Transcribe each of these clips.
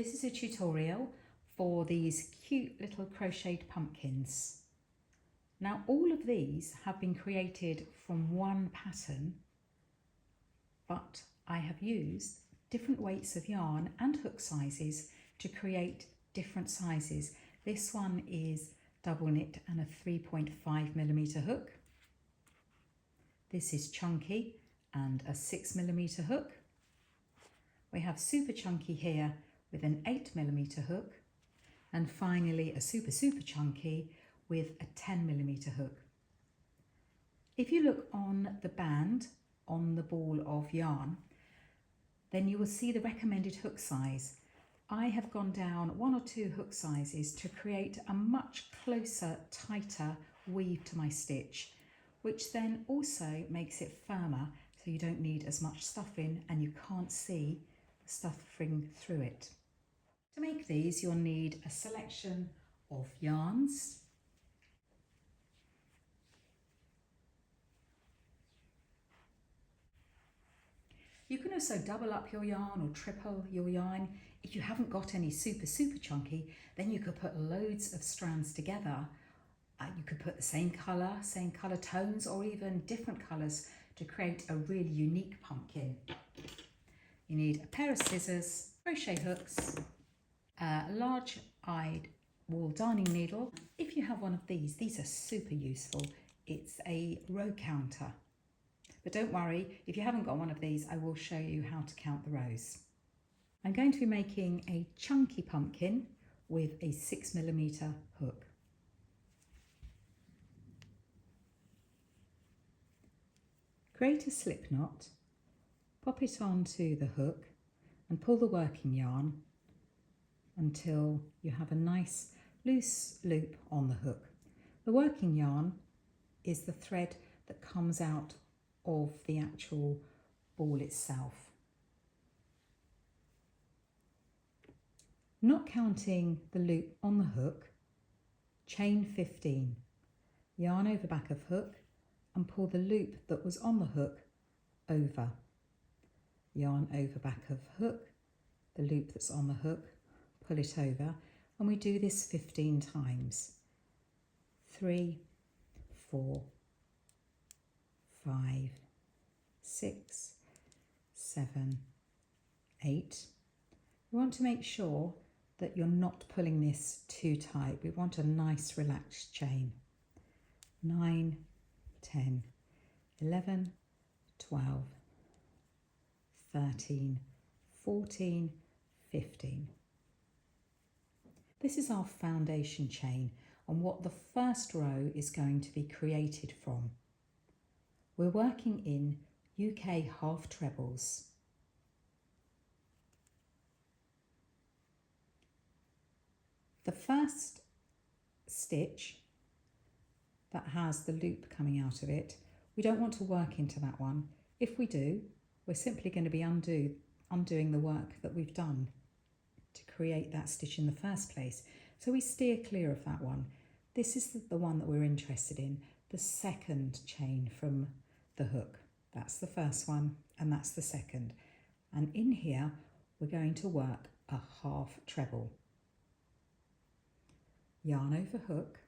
This is a tutorial for these cute little crocheted pumpkins. Now all of these have been created from one pattern, but I have used different weights of yarn and hook sizes to create different sizes. This one is double knit and a 3.5mm hook. This is chunky and a 6mm hook. We have super chunky here with an 8mm hook, and finally a super chunky with a 10mm hook. If you look on the band on the ball of yarn, then you will see the recommended hook size. I have gone down 1 or 2 hook sizes to create a much closer, tighter weave to my stitch, which then also makes it firmer, so you don't need as much stuffing and you can't see the stuffing through it. To make these, you'll need a selection of yarns, you can also double up your yarn or triple your yarn. If you haven't got any super chunky, then you could put loads of strands together. You could put the same colour tones, or even different colours to create a really unique pumpkin. You need a pair of scissors, crochet hooks, a large-eyed wool darning needle. If you have one of these are super useful. It's a row counter. But don't worry, if you haven't got one of these, I will show you how to count the rows. I'm going to be making a chunky pumpkin with a 6mm hook. Create a slip knot, pop it onto the hook and pull the working yarn until you have a nice loose loop on the hook. The working yarn is the thread that comes out of the actual ball itself. Not counting the loop on the hook, chain 15, yarn over back of hook and pull the loop that was on the hook over. Yarn over back of hook, the loop that's on the hook, pull it over, and we do this 15 times. 3, 4, 5, 6, 7, 8. We want to make sure that you're not pulling this too tight. We want a nice relaxed chain. 9, 10, 11, 12, 13, 14, 15. This is our foundation chain and what the first row is going to be created from. We're working in UK half trebles. The first stitch that has the loop coming out of it, we don't want to work into that one. If we do, we're simply going to be undoing the work that we've done to create that stitch in the first place. So we steer clear of that one. This is the one that we're interested in, the second chain from the hook. That's the first one and that's the second. And in here, we're going to work a half treble. Yarn over hook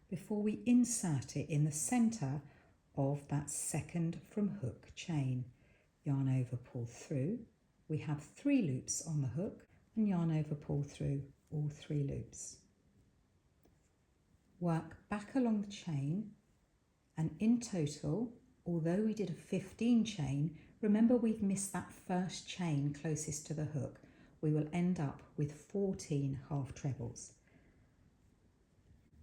before we insert it in the centre of that second from hook chain. Yarn over, pull through. We have 3 loops on the hook and yarn over, pull through all 3 loops. Work back along the chain, and in total, although we did a 15 chain, remember we've missed that first chain closest to the hook. We will end up with 14 half trebles.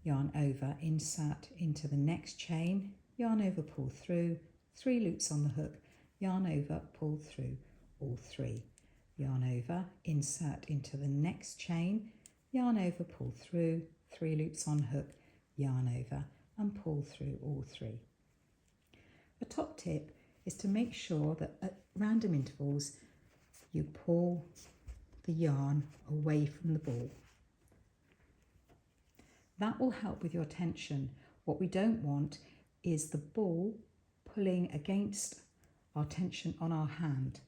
Yarn over, insert into the next chain, yarn over, pull through, 3 loops on the hook, yarn over, pull through all 3. Yarn over, insert into the next chain, yarn over, pull through, 3 loops on hook, yarn over and pull through all 3. A top tip is to make sure that at random intervals you pull the yarn away from the ball. That will help with your tension. What we don't want is the ball pulling against our tension on our hand.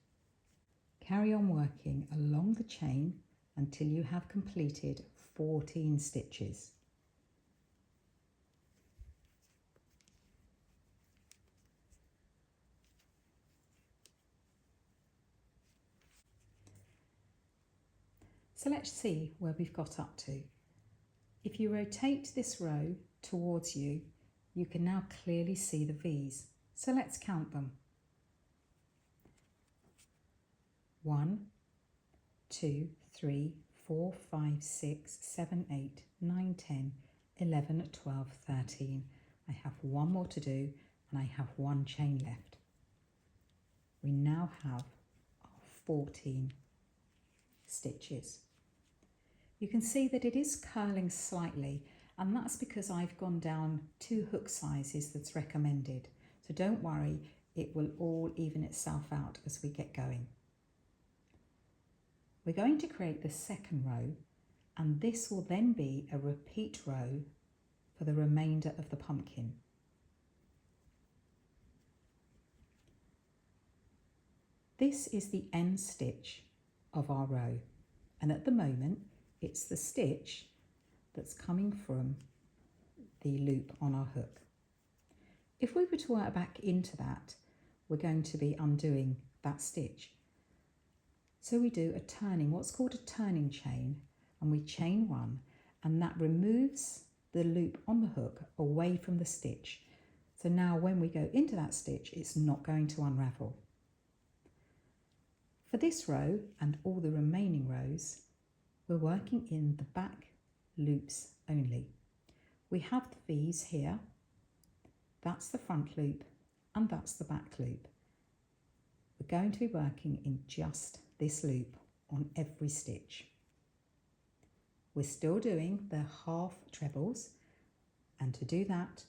Carry on working along the chain until you have completed 14 stitches. So let's see where we've got up to. If you rotate this row towards you, you can now clearly see the V's. So let's count them. 1, 2, 3, 4, 5, 6, 7, 8, 9, 10, 11, 12, 13. I have one more to do and I have one chain left. We now have our 14 stitches. You can see that it is curling slightly, and that's because I've gone down 2 hook sizes that's recommended. So don't worry, it will all even itself out as we get going. We're going to create the second row, and this will then be a repeat row for the remainder of the pumpkin. This is the end stitch of our row, and at the moment it's the stitch that's coming from the loop on our hook. If we were to work back into that, we're going to be undoing that stitch. So we do a turning, what's called a turning chain, and we chain 1, and that removes the loop on the hook away from the stitch. So now when we go into that stitch, it's not going to unravel. For this row and all the remaining rows, we're working in the back loops only. We have the V's here, that's the front loop, and that's the back loop. We're going to be working in just this loop on every stitch. We're still doing the half trebles, and to do that,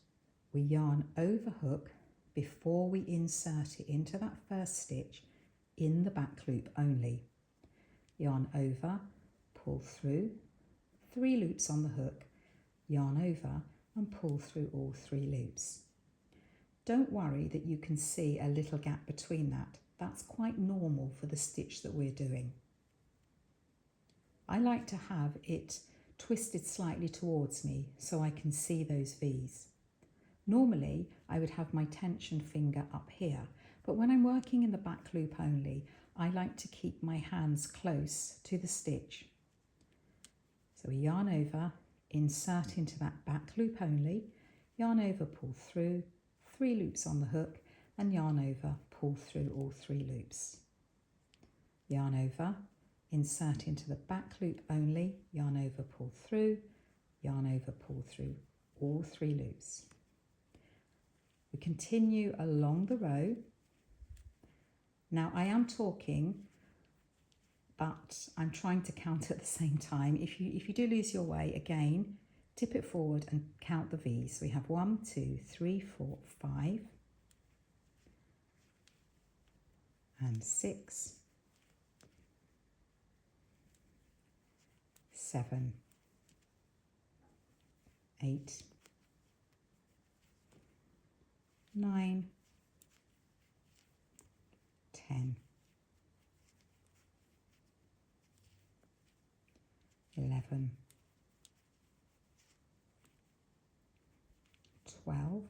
we yarn over hook before we insert it into that first stitch in the back loop only. Yarn over, pull through, 3 loops on the hook, yarn over and pull through all 3 loops. Don't worry that you can see a little gap between that. That's quite normal for the stitch that we're doing. I like to have it twisted slightly towards me so I can see those V's. Normally I would have my tension finger up here, but when I'm working in the back loop only, I like to keep my hands close to the stitch. So we yarn over, insert into that back loop only, yarn over, pull through, 3 loops on the hook, and yarn over, pull through all 3 loops. Yarn over, insert into the back loop only, yarn over, pull through, yarn over, pull through all 3 loops. We continue along the row. Now I am talking, but I'm trying to count at the same time. If you do lose your way, again, tip it forward and count the V's. So we have 1, 2, 3, 4, 5, and 6, 7, 8, 9, 10, 11, 12,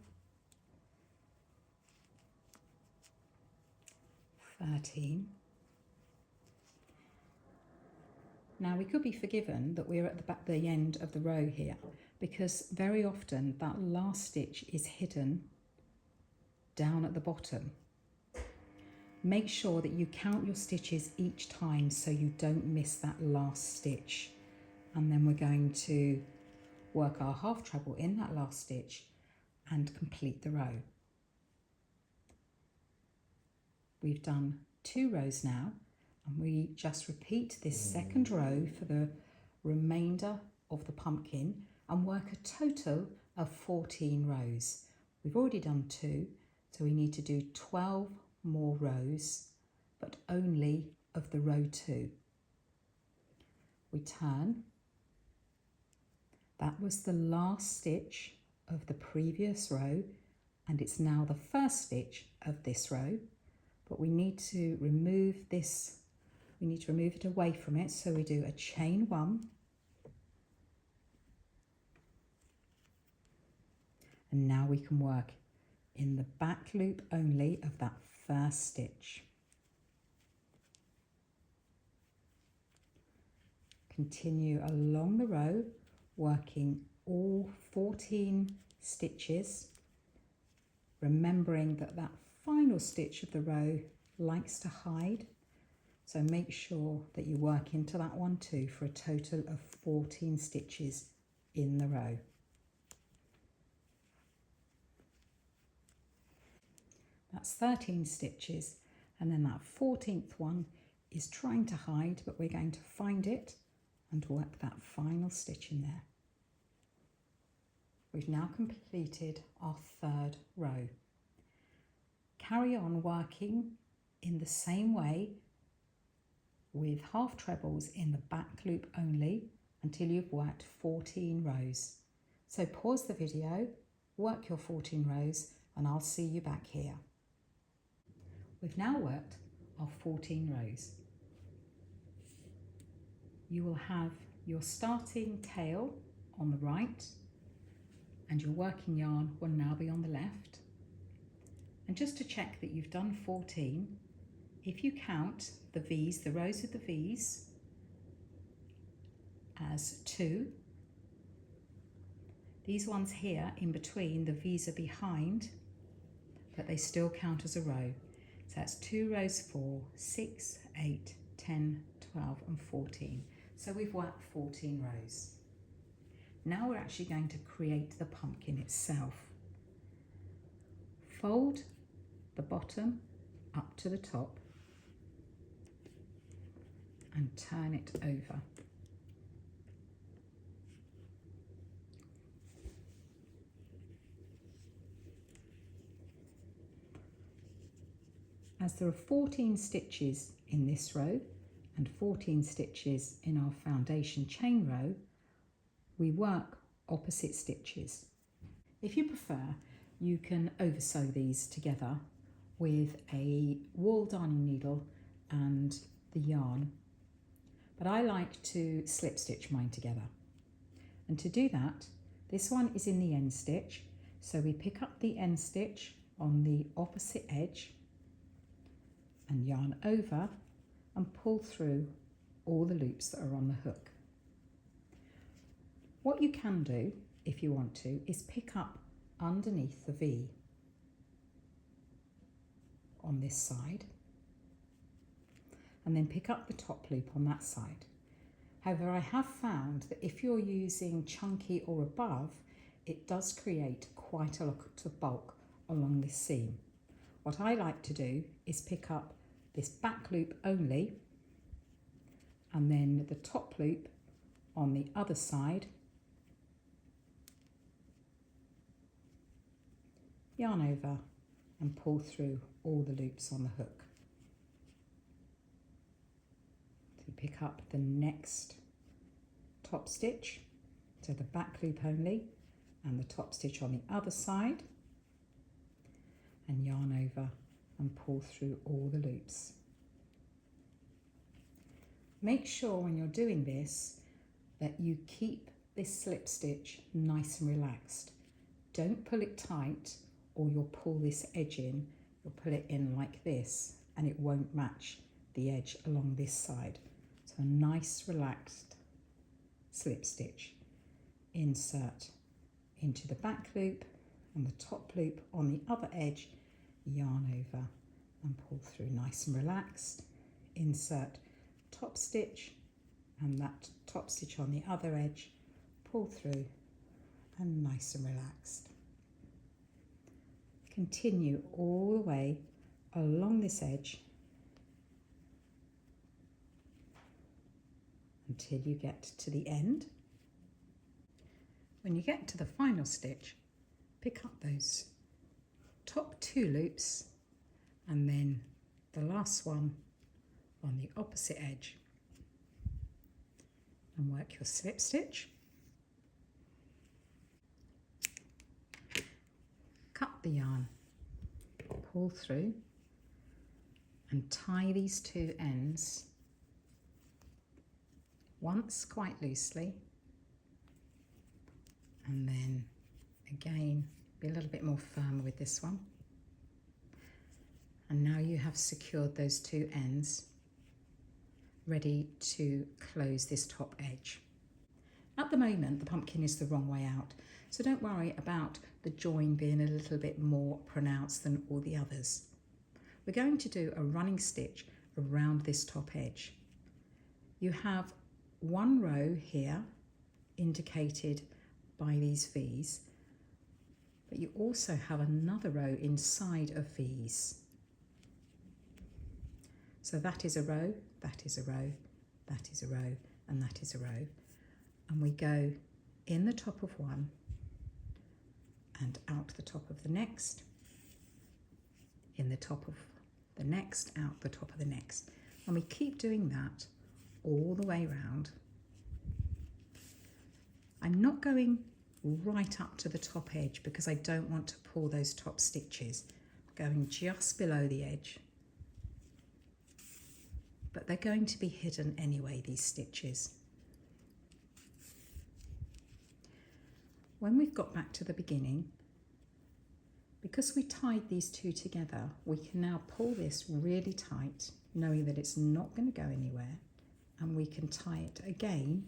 13. Now we could be forgiven that we're at the end of the row here, because very often that last stitch is hidden down at the bottom. Make sure that you count your stitches each time so you don't miss that last stitch. And then we're going to work our half treble in that last stitch and complete the row. We've done 2 rows now, and we just repeat this second row for the remainder of the pumpkin and work a total of 14 rows. We've already done 2, so we need to do 12 more rows, but only of the row 2. We turn. That was the last stitch of the previous row, and it's now the first stitch of this row, but we need to remove this we need to remove it away from it, so we do a chain 1, and now we can work in the back loop only of that first stitch. Continue along the row, working all 14 stitches, remembering that that final stitch of the row likes to hide, so make sure that you work into that one too for a total of 14 stitches in the row. That's 13 stitches, and then that 14th one is trying to hide, but we're going to find it and work that final stitch in there. We've now completed our 3rd row. Carry on working in the same way with half trebles in the back loop only until you've worked 14 rows. So pause the video, work your 14 rows, and I'll see you back here. We've now worked our 14 rows. You will have your starting tail on the right and your working yarn will now be on the left. And just to check that you've done 14, if you count the V's, the rows with the V's, as 2, these ones here in between, the V's are behind, but they still count as a row. So that's 2 rows 4, 6, 8, 10, 12 and 14. So we've worked 14 rows. Now we're actually going to create the pumpkin itself. Fold the bottom up to the top and turn it over. As there are 14 stitches in this row and 14 stitches in our foundation chain row, we work opposite stitches. If you prefer, you can oversew these together with a wool darning needle and the yarn, but I like to slip stitch mine together. And to do that, this one is in the end stitch, so we pick up the end stitch on the opposite edge and yarn over and pull through all the loops that are on the hook. What you can do, if you want to, is pick up underneath the V on this side and then pick up the top loop on that side. However, I have found that if you're using chunky or above, it does create quite a lot of bulk along this seam. What I like to do is pick up this back loop only and then the top loop on the other side, yarn over and pull through all the loops on the hook. So pick up the next top stitch, so the back loop only and the top stitch on the other side, and yarn over and pull through all the loops. Make sure when you're doing this that you keep this slip stitch nice and relaxed. Don't pull it tight or you'll pull this edge in. You'll pull it in like this and it won't match the edge along this side. So a nice relaxed slip stitch. Insert into the back loop and the top loop on the other edge, yarn over and pull through nice and relaxed. Insert top stitch and that top stitch on the other edge, pull through and nice and relaxed. Continue all the way along this edge until you get to the end. When you get to the final stitch, pick up those top 2 loops and then the last one on the opposite edge and work your slip stitch. Cut the yarn, pull through and tie these 2 ends once quite loosely, and then again be a little bit more firm with this one. And now you have secured those two ends, ready to close this top edge. At the moment the pumpkin is the wrong way out, so don't worry about the join being a little bit more pronounced than all the others. We're going to do a running stitch around this top edge. You have one row here indicated by these V's, but you also have another row inside of V's. So that is a row, that is a row, that is a row, and that is a row. And we go in the top of one and out the top of the next, in the top of the next, out the top of the next. And we keep doing that all the way round. I'm not going right up to the top edge because I don't want to pull those top stitches. I'm going just below the edge. But they're going to be hidden anyway, these stitches. When we've got back to the beginning, because we tied these two together, we can now pull this really tight, knowing that it's not going to go anywhere, and we can tie it again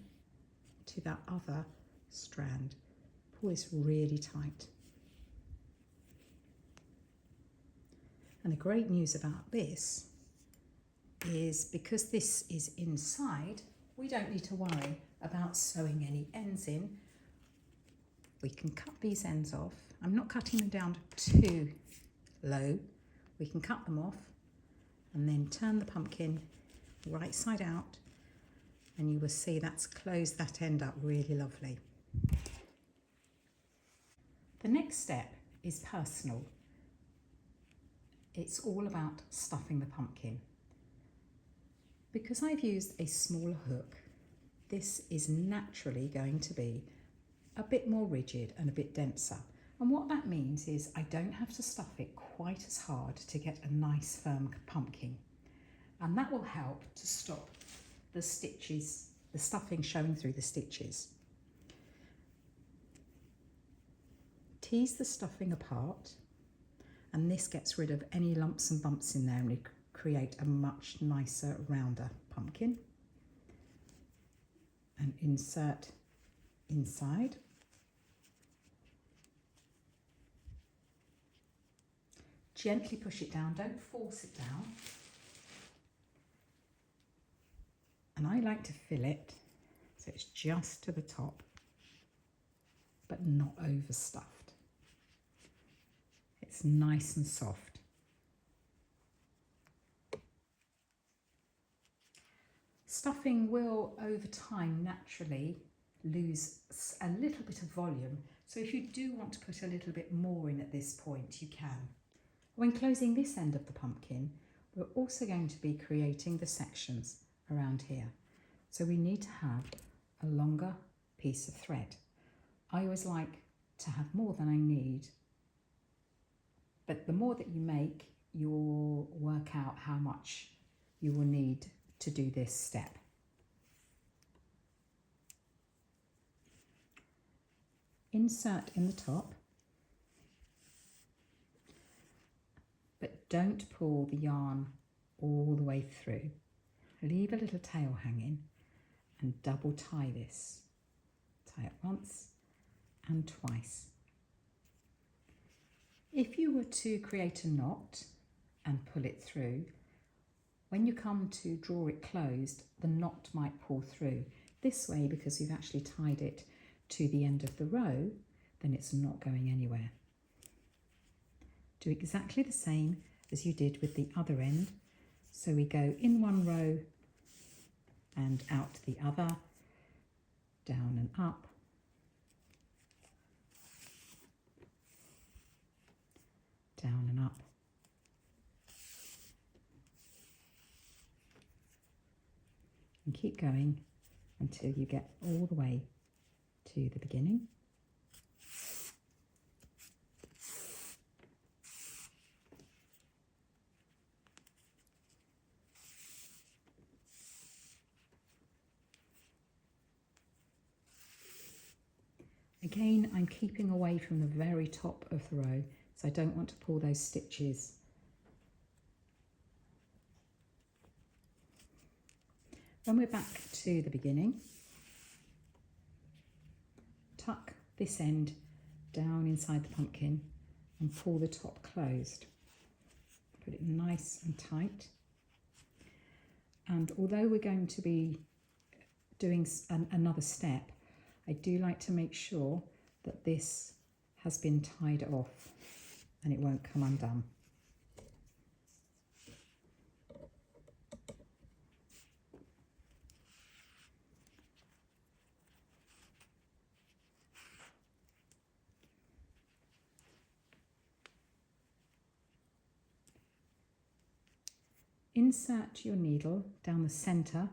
to that other strand. Pull this really tight. And the great news about this is because this is inside, we don't need to worry about sewing any ends in. We can cut these ends off. I'm not cutting them down too low. We can cut them off and then turn the pumpkin right side out, and you will see that's closed that end up really lovely. The next step is personal. It's all about stuffing the pumpkin. Because I've used a smaller hook, this is naturally going to be a bit more rigid and a bit denser. And what that means is I don't have to stuff it quite as hard to get a nice firm pumpkin. And that will help to stop the stitches, the stuffing showing through the stitches. Tease the stuffing apart, and this gets rid of any lumps and bumps in there and we create a much nicer, rounder pumpkin. And insert inside. Gently push it down, don't force it down. And I like to fill it so it's just to the top, but not overstuffed. It's nice and soft. Stuffing will, over time, naturally lose a little bit of volume. So if you do want to put a little bit more in at this point, you can. When closing this end of the pumpkin, we're also going to be creating the sections around here. So we need to have a longer piece of thread. I always like to have more than I need, but the more that you make, you'll work out how much you will need to do this step. Insert in the top, but don't pull the yarn all the way through. Leave a little tail hanging and double tie this. Tie it once and twice. If you were to create a knot and pull it through, when you come to draw it closed, the knot might pull through. This way, because you've actually tied it to the end of the row, then it's not going anywhere. Do exactly the same as you did with the other end. So we go in one row and out the other, down and up, down and up. And keep going until you get all the way to the beginning. Again, I'm keeping away from the very top of the row, so I don't want to pull those stitches. When we're back to the beginning, tuck this end down inside the pumpkin and pull the top closed. Put it nice and tight. And although we're going to be doing another step, I do like to make sure that this has been tied off and it won't come undone. Insert your needle down the centre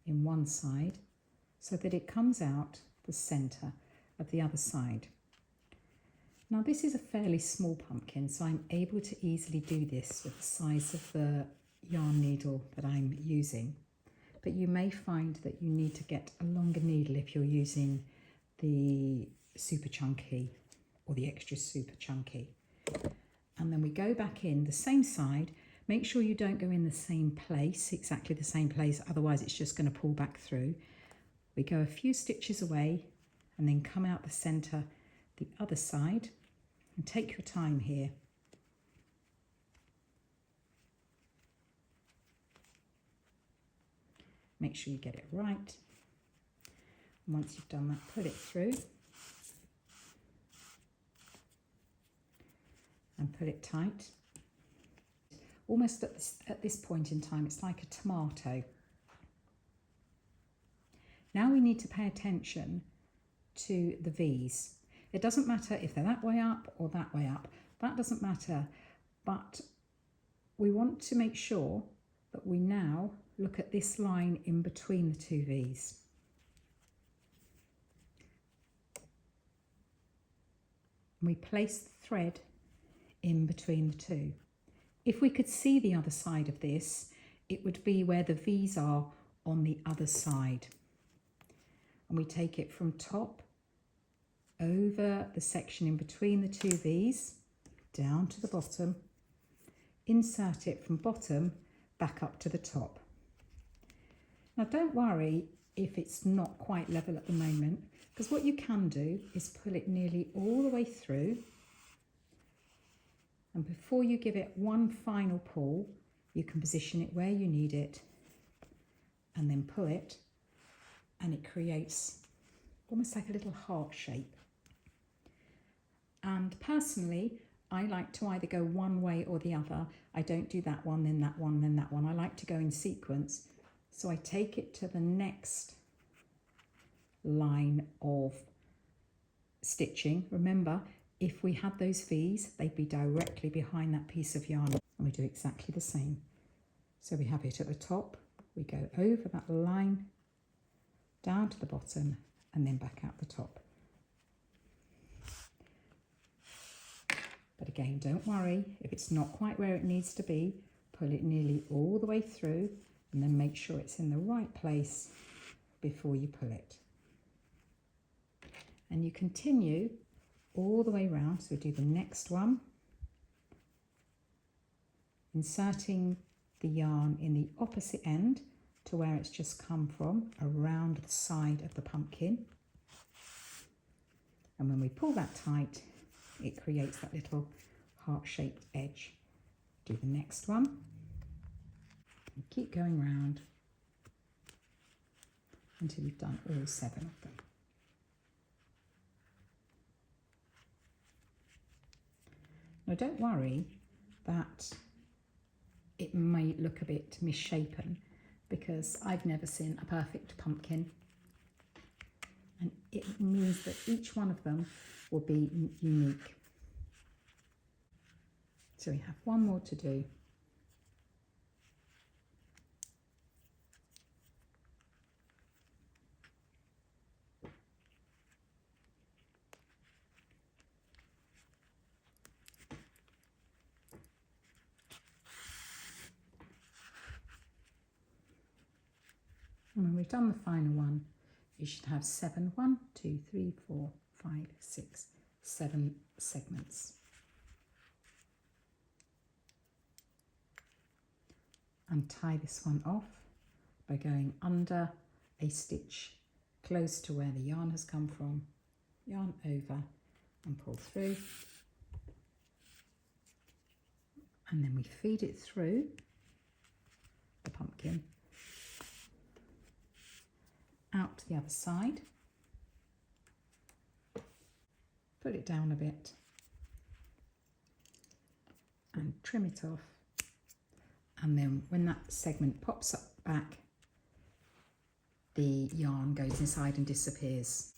in one side so that it comes out the centre of the other side. Now this is a fairly small pumpkin, so I'm able to easily do this with the size of the yarn needle that I'm using. But you may find that you need to get a longer needle if you're using the super chunky or the extra super chunky. And then we go back in the same side. Make sure you don't go in the same place, exactly the same place, otherwise it's just going to pull back through. We go a few stitches away and then come out the centre the other side, and take your time here. Make sure you get it right. And once you've done that, pull it through and put it tight. Almost at this point in time, it's like a tomato. Now we need to pay attention to the V's. It doesn't matter if they're that way up or that way up. That doesn't matter, but we want to make sure that we now look at this line in between the two V's. We place the thread in between the two. If we could see the other side of this, it would be where the V's are on the other side. And we take it from top over the section in between the two V's, down to the bottom, insert it from bottom back up to the top. Now don't worry if it's not quite level at the moment, because what you can do is pull it nearly all the way through, and before you give it one final pull, you can position it where you need it and then pull it, and it creates almost like a little heart shape. And personally, I like to either go one way or the other. I don't do that one, then that one, then that one. I like to go in sequence. So I take it to the next line of stitching. Remember, if we had those V's, they'd be directly behind that piece of yarn. And we do exactly the same. So we have it at the top, we go over that line, down to the bottom, and then back out the top. But again, don't worry, if it's not quite where it needs to be, pull it nearly all the way through and then make sure it's in the right place before you pull it. And you continue all the way around. So we do the next one, inserting the yarn in the opposite end to where it's just come from, around the side of the pumpkin. And when we pull that tight, it creates that little heart-shaped edge. Do the next one and keep going round until you've done all 7 of them. Now don't worry that it may look a bit misshapen, because I've never seen a perfect pumpkin, and it means that each one of them will be unique. So we have one more to do. And when we've done the final one, you should have 7, 1, 2, 3, 4, 5, 6, 7 segments. And tie this one off by going under a stitch close to where the yarn has come from, yarn over and pull through, and then we feed it through the pumpkin out to the other side, pull it down a bit and trim it off, and then when that segment pops up back, the yarn goes inside and disappears.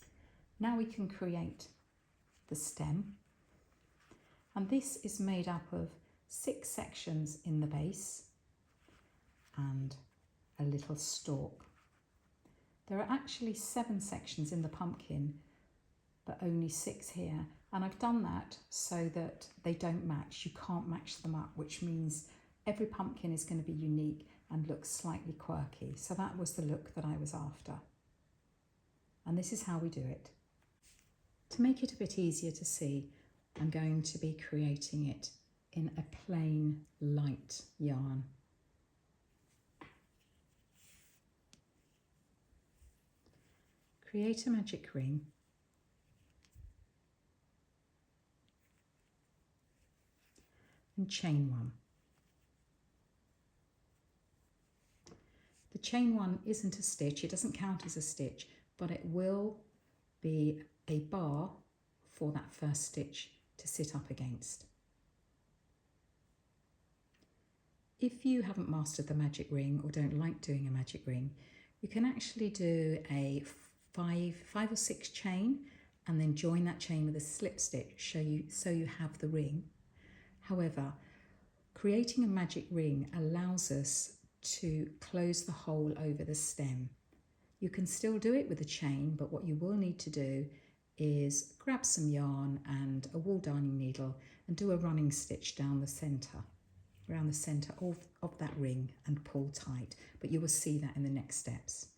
Now we can create the stem, and this is made up of 6 sections in the base and a little stalk. There are actually 7 sections in the pumpkin, but only 6 here, and I've done that so that they don't match. You can't match them up, which means every pumpkin is going to be unique and look slightly quirky. So that was the look that I was after. And this is how we do it. To make it a bit easier to see, I'm going to be creating it in a plain light yarn. Create a magic ring. And chain 1. The chain 1 isn't a stitch, it doesn't count as a stitch, but it will be a bar for that first stitch to sit up against. If you haven't mastered the magic ring or don't like doing a magic ring, you can actually do a 5 or 6 chain and then join that chain with a slip stitch so you have the ring. However, creating a magic ring allows us to close the hole over the stem. You can still do it with a chain, but what you will need to do is grab some yarn and a wool darning needle and do a running stitch down the centre, around the centre of that ring, and pull tight, but you will see that in the next steps.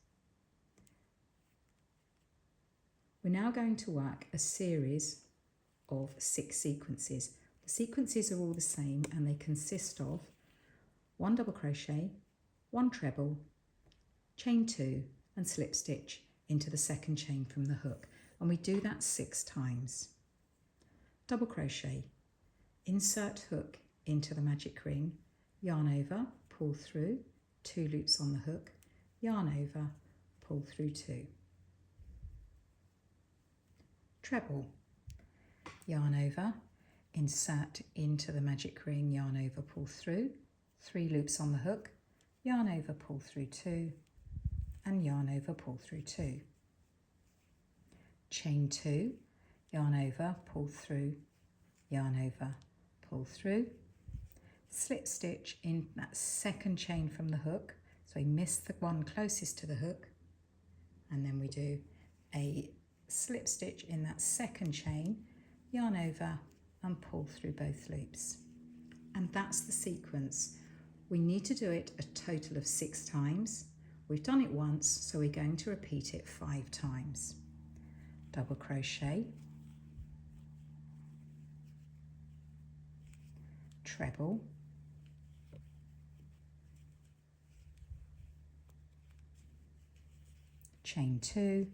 We're now going to work a series of 6 sequences. The sequences are all the same and they consist of 1 double crochet, 1 treble, chain 2 and slip stitch into the second chain from the hook, and we do that 6 times. Double crochet, insert hook into the magic ring, yarn over, pull through, 2 loops on the hook, yarn over, pull through 2. Treble, yarn over, insert into the magic ring, yarn over, pull through, 3 loops on the hook, yarn over, pull through 2, and yarn over, pull through 2. Chain 2, yarn over, pull through, yarn over, pull through, slip stitch in that second chain from the hook, so we miss the one closest to the hook, and then we do a slip stitch in that second chain, yarn over and pull through both loops. And that's the sequence. We need to do it a total of 6 times. We've done it once, so we're going to repeat it 5 times. Double crochet, treble, chain 2,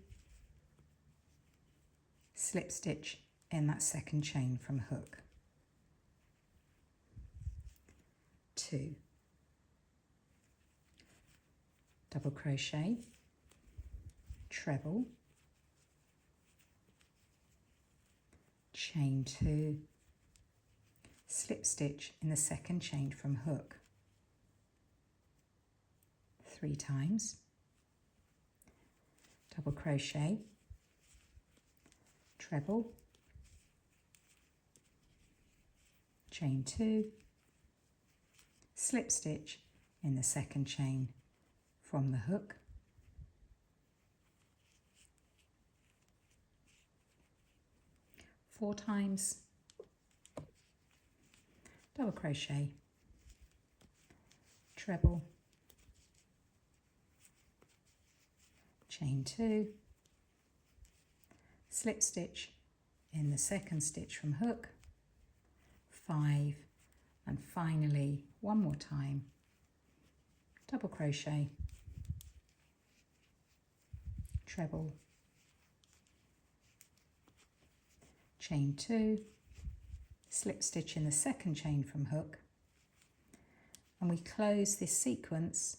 slip stitch in that second chain from hook, 2, double crochet, treble, chain 2, slip stitch in the second chain from hook, 3 times, double crochet, treble, chain 2, slip stitch in the second chain from the hook, 4 times, double crochet, treble, chain 2, slip stitch in the second stitch from hook, 5, and finally one more time, double crochet, treble, chain 2, slip stitch in the second chain from hook, and we close this sequence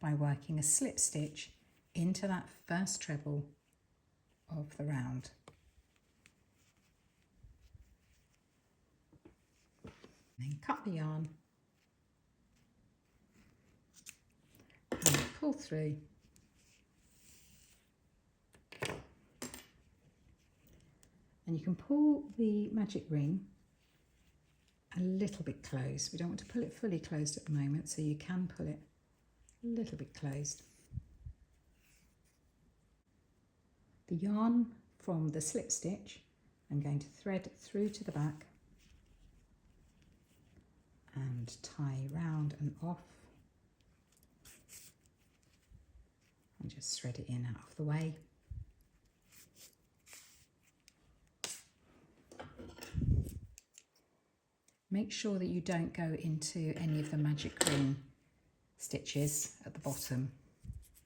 by working a slip stitch into that first treble of the round. Then cut the yarn and pull through, and you can pull the magic ring a little bit closed. We don't want to pull it fully closed at the moment, so you can pull it a little bit closed. The yarn from the slip stitch I'm going to thread through to the back and tie round and off, and just thread it in out of the way. Make sure that you don't go into any of the magic ring stitches at the bottom,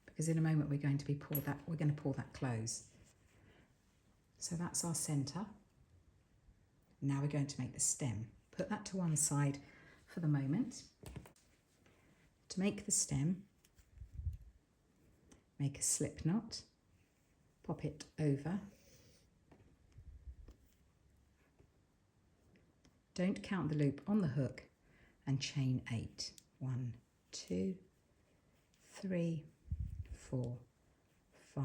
because in a moment we're going to pull that close. So that's our centre. Now we're going to make the stem. Put that to one side for the moment. To make the stem, make a slip knot, pop it over. Don't count the loop on the hook, and chain 8. 1, 2, 3, 4, 5,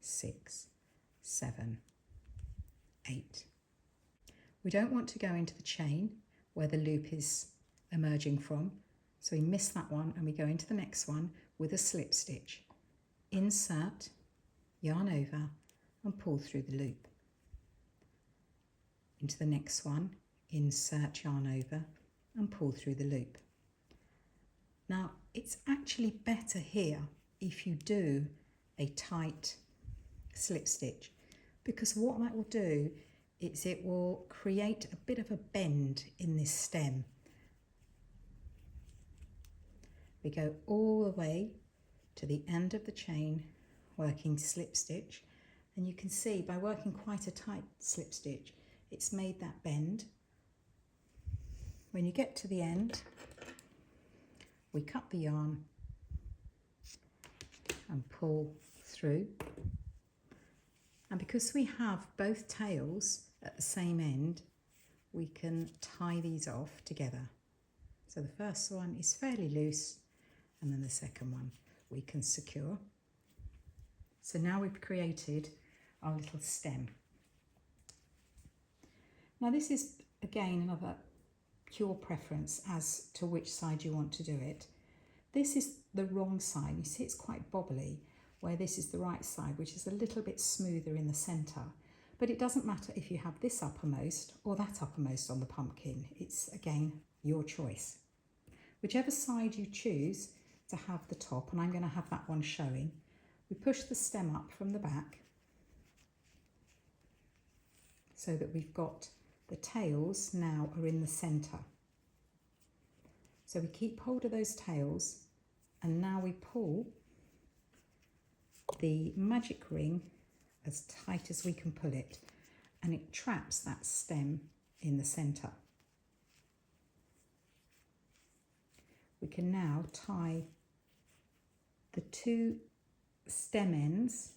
6, 7, 8. We don't want to go into the chain where the loop is emerging from, so we miss that one and we go into the next one with a slip stitch. Insert, yarn over and pull through the loop. Into the next one, insert yarn over and pull through the loop. Now it's actually better here if you do a tight slip stitch, because what that will do is it will create a bit of a bend in this stem. We go all the way to the end of the chain working slip stitch, and you can see by working quite a tight slip stitch it's made that bend. When you get to the end, we cut the yarn and pull through, and because we have both tails at the same end, we can tie these off together. So the first one is fairly loose, and then the second one we can secure. So now we've created our little stem. Now this is again another pure preference as to which side you want to do it. This is the wrong side. You see it's quite bobbly, where this is the right side, which is a little bit smoother in the centre. But it doesn't matter if you have this uppermost or that uppermost on the pumpkin. It's again your choice. Whichever side you choose to have the top, and I'm going to have that one showing, we push the stem up from the back so that we've got the tails now are in the centre. So we keep hold of those tails, and now we pull the magic ring as tight as we can pull it, and it traps that stem in the centre. We can now tie the two stem ends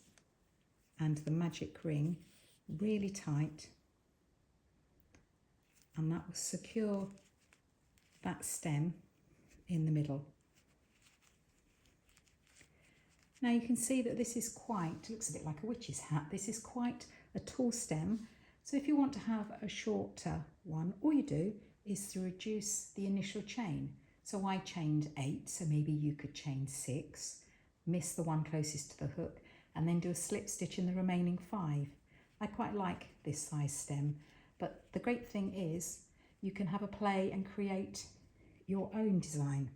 and the magic ring really tight, and that will secure that stem in the middle. Now you can see that this is quite, looks a bit like a witch's hat. This is quite a tall stem. So if you want to have a shorter one, all you do is to reduce the initial chain. So I chained 8, so maybe you could chain 6, miss the one closest to the hook, and then do a slip stitch in the remaining 5. I quite like this size stem, but the great thing is you can have a play and create your own design.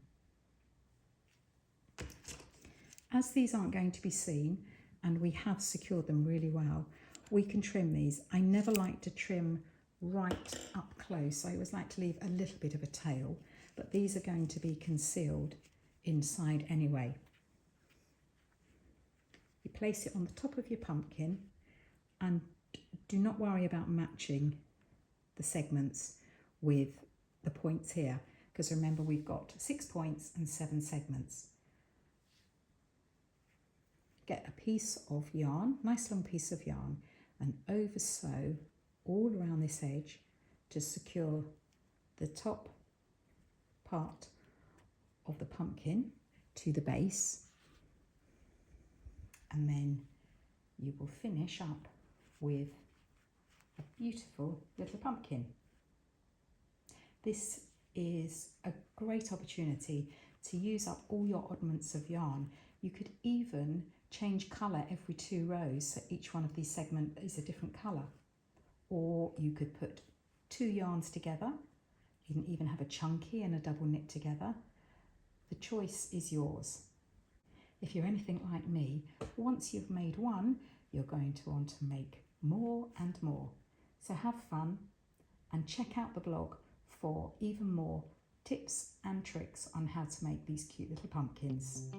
As these aren't going to be seen, and we have secured them really well, we can trim these. I never like to trim right up close. I always like to leave a little bit of a tail, but these are going to be concealed inside anyway. You place it on the top of your pumpkin and do not worry about matching the segments with the points here, because remember we've got 6 points and 7 segments. Get a piece of yarn, nice long piece of yarn, and over sew all around this edge to secure the top part of the pumpkin to the base, and then you will finish up with a beautiful little pumpkin. This is a great opportunity to use up all your oddments of yarn. You could even change colour every 2 rows, so each one of these segments is a different colour. Or you could put 2 yarns together. You can even have a chunky and a double knit together. The choice is yours. If you're anything like me, once you've made one, you're going to want to make more and more. So have fun and check out the blog for even more tips and tricks on how to make these cute little pumpkins.